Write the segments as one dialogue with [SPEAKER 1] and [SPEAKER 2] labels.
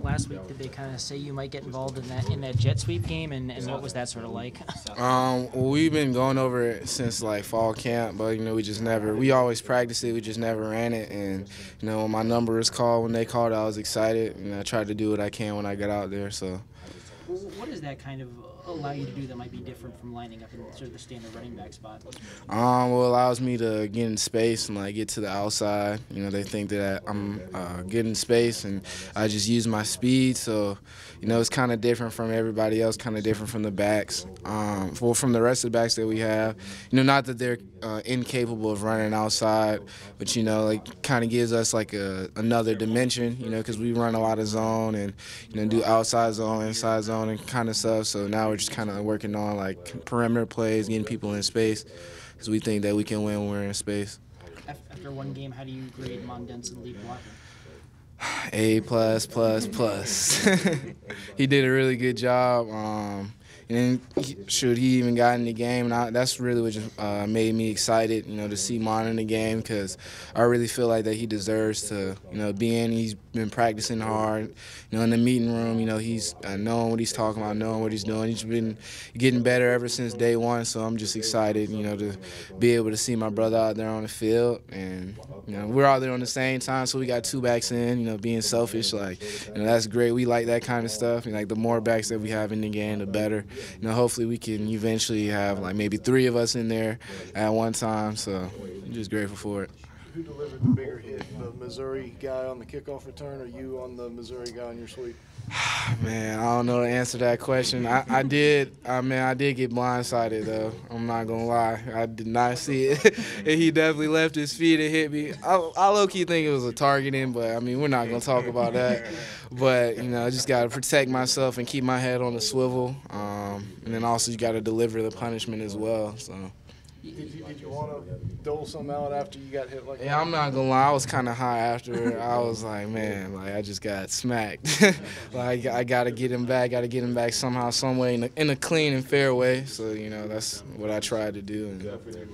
[SPEAKER 1] last week, did they kind of say you might get involved in that jet sweep game, and what was that sort of like?
[SPEAKER 2] Well, we've been going over it since like fall camp, but we always practiced it, we just never ran it. And when my number was called, when they called, I was excited, and I tried to do what I can when I got out there. So.
[SPEAKER 1] What does that kind of allow you to do that might be different from lining up in sort of the standard running back spot?
[SPEAKER 2] Well, it allows me to get in space and get to the outside. They think that I'm getting space, and I just use my speed. So, it's kind of different from everybody else, kind of different from the backs. From the rest of the backs that we have, not that they're incapable of running outside, but it kind of gives us another dimension. Because we run a lot of zone and do outside zone, inside zone, and kind of stuff. So now we're just kind of working on perimeter plays, getting people in space, because we think that we can win when we're in space.
[SPEAKER 1] After one game, how do you grade Mondenson lead blocking?
[SPEAKER 2] A+++. He did a really good job. And then, he even got in the game, and that's really what just made me excited, to see Mon in the game, because I really feel like that he deserves to, be in. He's been practicing hard, in the meeting room, he's knowing what he's talking about, knowing what he's doing. He's been getting better ever since day one, so I'm just excited, to be able to see my brother out there on the field. And, we're out there on the same time, so we got two backs in, being selfish, that's great. We like that kind of stuff. The more backs that we have in the game, the better. Hopefully we can eventually have maybe three of us in there at one time. So I'm just grateful for it.
[SPEAKER 3] Who delivered the bigger hit, the Missouri guy on the kickoff return, or you on the Missouri guy on your sweep?
[SPEAKER 2] Man, I don't know to answer that question. I did get blindsided though. I'm not gonna lie, I did not see it. And he definitely left his feet and hit me. I low-key think it was a targeting, but we're not gonna talk about that. But I just gotta protect myself and keep my head on the swivel. And then also you gotta deliver the punishment as well. So.
[SPEAKER 3] Did you want to dole some out after you got hit like that?
[SPEAKER 2] Yeah, I'm not gonna lie. I was kind of high after. I was like, man, I just got smacked. I gotta get him back. Gotta get him back somehow, some way, in a clean and fair way. So that's what I tried to do. And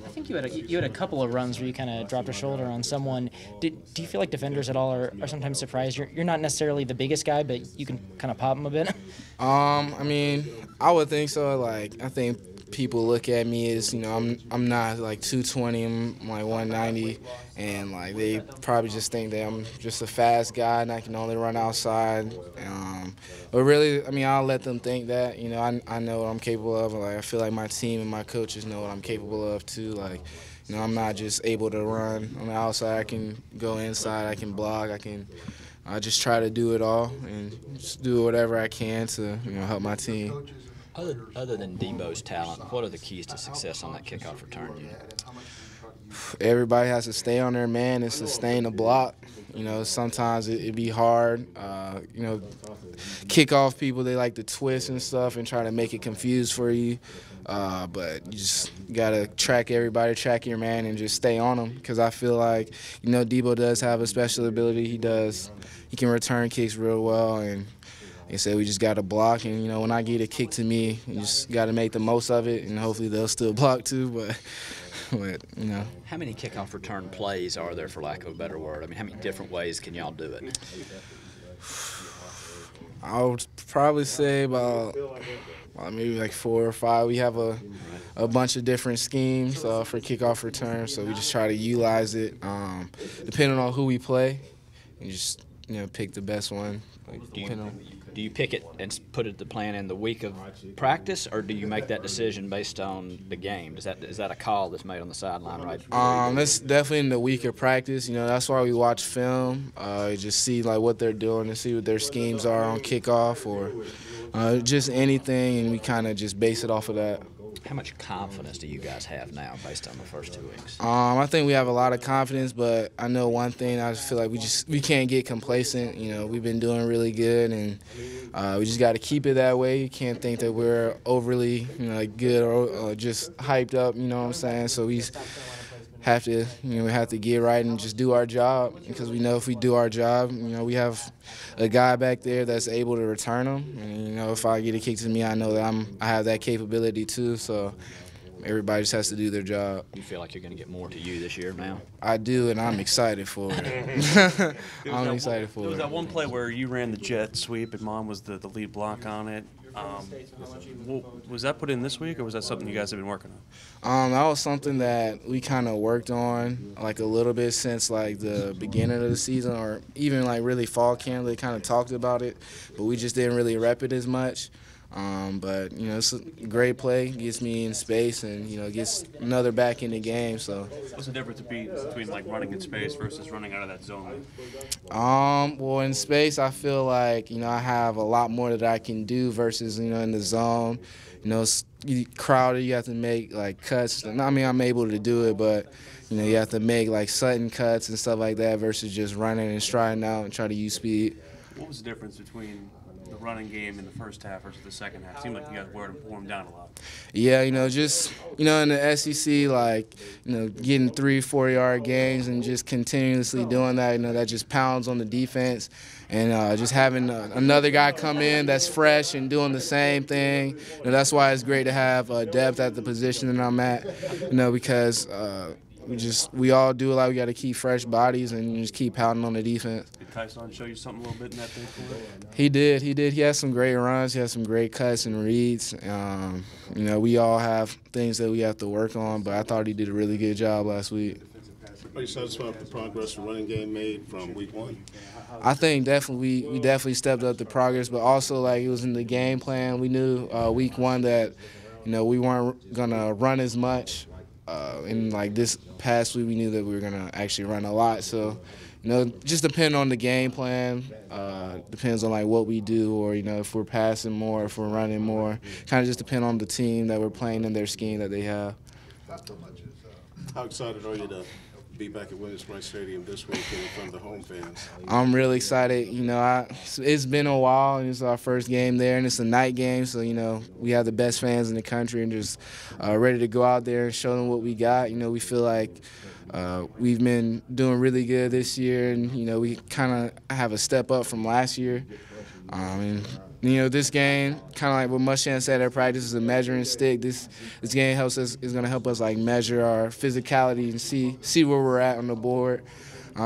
[SPEAKER 1] I think you had a couple of runs where you kind of dropped a shoulder on someone. Do you feel like defenders at all are sometimes surprised? You're not necessarily the biggest guy, but you can kind of pop them a bit.
[SPEAKER 2] I would think so. I think people look at me as I'm not 220, I'm 190, and they probably just think that I'm just a fast guy and I can only run outside. But really, I'll let them think that. I know what I'm capable of. I feel like my team and my coaches know what I'm capable of too. I'm not just able to run on the outside. I can go inside. I can block. I just try to do it all and just do whatever I can to help my team.
[SPEAKER 4] Other than Debo's talent, what are the keys to success on that kickoff return unit?
[SPEAKER 2] Everybody has to stay on their man and sustain the block. Sometimes it be hard. Kickoff people, they like to twist and stuff and try to make it confused for you. But you just got to track everybody, track your man, and just stay on them. Because I feel like, Debo does have a special ability. He can return kicks real well, and like I said, we just got to block, and when I get a kick to me, you just got to make the most of it, and hopefully they'll still block too. But
[SPEAKER 4] How many kickoff return plays are there, for lack of a better word? How many different ways can y'all do it?
[SPEAKER 2] I would probably say about maybe 4 or 5. We have a bunch of different schemes for kickoff return, so we just try to utilize it depending on who we play, and just pick the best one.
[SPEAKER 4] Do you pick it and put it the plan in the week of practice, or do you make that decision based on the game? Is that a call that's made on the sideline, right?
[SPEAKER 2] It's definitely in the week of practice. That's why we watch film, just see what they're doing and see what their schemes are on kickoff or just anything, and we kind of just base it off of that.
[SPEAKER 4] How much confidence do you guys have now based on the first 2 weeks?
[SPEAKER 2] I think we have a lot of confidence, but I know one thing. I just feel like we can't get complacent. We've been doing really good, and we just got to keep it that way. You can't think that we're overly good or just hyped up. You know what I'm saying? So we have to get right and just do our job, because we know if we do our job, we have a guy back there that's able to return them. And if I get a kick to me, I know that I have that capability too. So everybody just has to do their job.
[SPEAKER 4] You feel like you're going to get more to you this year now?
[SPEAKER 2] I do, and I'm excited for it. I'm excited for it.
[SPEAKER 5] There was that one play where you ran the jet sweep and Mon was the lead block on it. Was that put in this week, or was that something you guys have been working on?
[SPEAKER 2] That was something that we kind of worked on like a little bit since like the beginning of the season, or even like really fall camp. They kind of talked about it, but we just didn't really rep it as much. But you know, it's a great play. Gets me in space, and you know, gets another back in the game. So,
[SPEAKER 5] what's the difference between like running in space versus running out of that zone?
[SPEAKER 2] Well, in space, I feel like you know I have a lot more that I can do versus you know in the zone. You know, it's crowded. You have to make like cuts. I mean, I'm able to do it, but you know, you have to make like sudden cuts and stuff like that versus just running and striding out and try to use speed.
[SPEAKER 5] What was the difference between the running game in the first half versus the second half? It seemed like you guys wore them down a lot.
[SPEAKER 2] Yeah, you know, just, you know, in the SEC, like, you know, getting 3-4 yard gains and just continuously doing that, you know, that just pounds on the defense. And just having another guy come in that's fresh and doing the same thing, you know, that's why it's great to have depth at the position that I'm at, you know, because we all do a lot. We got to keep fresh bodies and just keep pounding on the defense.
[SPEAKER 5] Did Tyson show you something a little bit in that thing?
[SPEAKER 2] He did. He had some great runs. He had some great cuts and reads. You know, we all have things that we have to work on, but I thought he did a really good job last week.
[SPEAKER 6] Are you satisfied with the progress the running game made from week one?
[SPEAKER 2] I think definitely we definitely stepped up the progress, but also like it was in the game plan. We knew week one that you know we weren't gonna run as much. And like this past week, we knew that we were gonna actually run a lot. So, you know, just depending on the game plan, depends on like what we do, or you know, if we're passing more, if we're running more. Kind of just depend on the team that we're playing and their scheme that they have.
[SPEAKER 6] How excited are you to be back at Williams-Brice Stadium this week and in front of the home fans?
[SPEAKER 2] I'm really excited. You know, it's been a while, and it's our first game there, and it's a night game. So, you know, we have the best fans in the country and just ready to go out there and show them what we got. You know, we feel like we've been doing really good this year, and, you know, we kind of have a step up from last year. And, you know, this game, kind of like what Muschamp said at practice, is a measuring stick. This game is going to help us like measure our physicality and see where we're at on the board.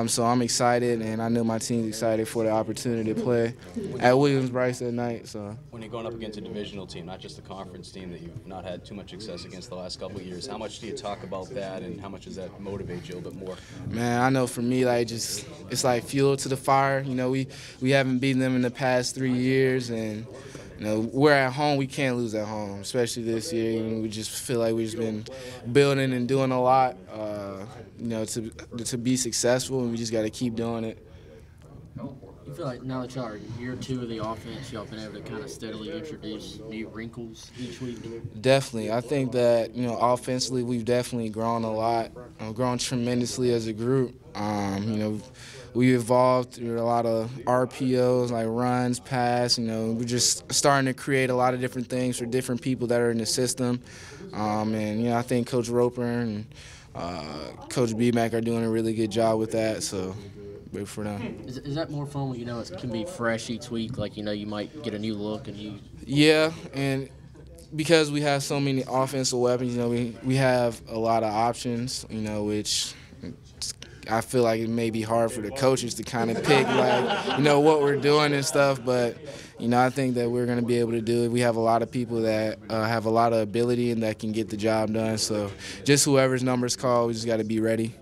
[SPEAKER 2] So I'm excited, and I know my team's excited for the opportunity to play at Williams-Brice that night. So
[SPEAKER 7] when you're going up against a divisional team, not just a conference team that you've not had too much success against the last couple of years, how much do you talk about that, and how much does that motivate you a little bit more?
[SPEAKER 2] Man, I know for me, like it's like fuel to the fire. You know, we haven't beaten them in the past 3 years, and you know, we're at home. We can't lose at home, especially this year. And we just feel like we've just been building and doing a lot, you know, to be successful, and we just got to keep doing it.
[SPEAKER 8] You feel like now that y'all are year 2 of the offense, y'all been able to kind of steadily introduce new wrinkles each week?
[SPEAKER 2] Definitely. I think that, you know, offensively we've definitely grown a lot, grown tremendously as a group. You know, we evolved through a lot of RPOs, like runs, pass. You know, we're just starting to create a lot of different things for different people that are in the system. And, you know, I think Coach Roper and Coach BMAC are doing a really good job with that. So, wait for them.
[SPEAKER 8] Is that more fun when you know it can be fresh each week? Like, you know, you might get a new look and you.
[SPEAKER 2] Yeah, and because we have so many offensive weapons, you know, we have a lot of options, you know, which I feel like it may be hard for the coaches to kind of pick, like, you know, what we're doing and stuff. But, you know, I think that we're going to be able to do it. We have a lot of people that have a lot of ability and that can get the job done. So just whoever's number's called, we just got to be ready.